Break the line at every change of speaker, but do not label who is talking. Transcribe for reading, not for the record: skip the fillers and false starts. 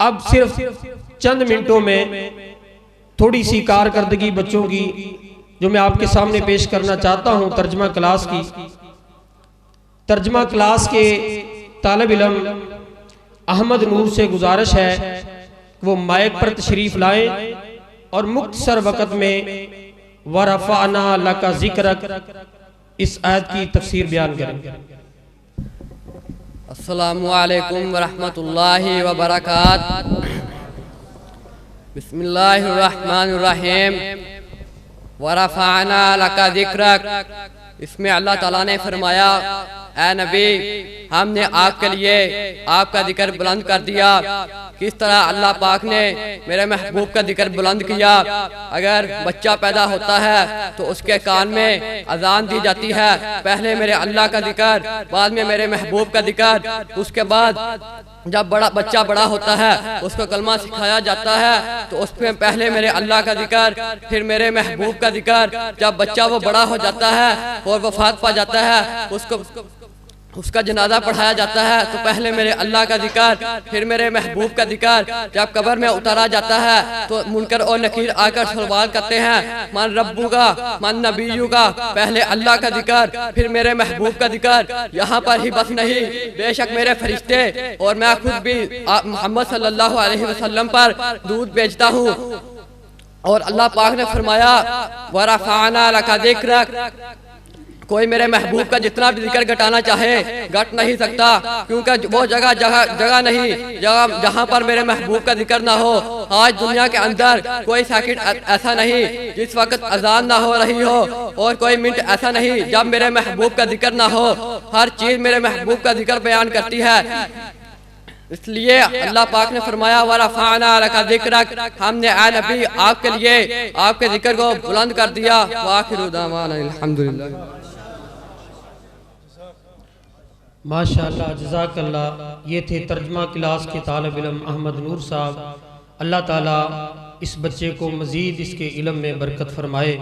اب صرف چند منٹوں میں تھوڑی سی کارکردگی بچوں کی جو میں آپ کے سامنے پیش کرنا چاہتا ہوں ترجمہ کلاس کی. ترجمہ کلاس کے طالب علم احمد نور سے گزارش ہے وہ مائک پر تشریف لائیں اور مختصر وقت میں ورفعنا لکا ذکرک اس آیت کی تفسیر بیان کریں.
السلام علیکم ورحمۃ اللہ وبرکاتہ. بسم اللہ الرحمن الرحیم. ورفعنا لکا ذکرک. اس میں اللہ تعالیٰ نے فرمایا اے نبی ہم نے آپ کے لیے آپ کا ذکر بلند کر دیا. کس طرح اللہ پاک نے میرے محبوب کا ذکر بلند کیا. اگر بچہ پیدا ہوتا ہے تو اس کے کان میں اذان دی جاتی ہے. پہلے میرے اللہ کا ذکر، بعد میں میرے محبوب کا ذکر. اس کے بعد جب بچہ بڑا ہوتا ہے اس کو کلمہ سکھایا جاتا ہے تو اس میں پہلے میرے اللہ کا ذکر پھر میرے محبوب کا ذکر. جب بچہ وہ بڑا ہو جاتا ہے اور وفات پا جاتا ہے اس کا جنازہ پڑھایا جاتا ہے تو پہلے میرے اللہ کا ذکر پھر میرے محبوب کا ذکر. جب قبر میں اتارا جاتا ہے تو منکر اور نکیر آ کر سوال کرتے ہیں من ربو کا من نبیو کا. پہلے اللہ کا ذکر پھر میرے محبوب کا ذکر. یہاں پر ہی بس نہیں، بے شک میرے فرشتے اور میں خود بھی محمد صلی اللہ علیہ وسلم پر دودھ بیچتا ہوں. اور اللہ پاک نے فرمایا ورفعنا لکا ذکرک. کوئی میرے محبوب کا جتنا بھی ذکر گھٹانا چاہے گھٹ نہیں سکتا، کیونکہ وہ جگہ نہیں جہاں پر میرے محبوب کا ذکر نہ ہو. آج دنیا کے اندر کوئی سیکنڈ ایسا نہیں جس وقت اذان نہ ہو رہی ہو، اور کوئی منٹ ایسا نہیں جب میرے محبوب کا ذکر نہ ہو. ہر چیز میرے محبوب کا ذکر بیان کرتی ہے. اس لیے اللہ پاک نے فرمایا ورفعنا لکا ذکرک. ہم نے اے نبی آپ کے لیے آپ کے ذکر کو بلند کر دیا. وآخر دعوانا الحمدللہ.
ماشاءاللہ جزاک اللہ. یہ تھے ترجمہ کلاس کے طالب علم احمد نور صاحب. اللہ تعالیٰ اس بچے کو مزید اس کے علم میں برکت فرمائے.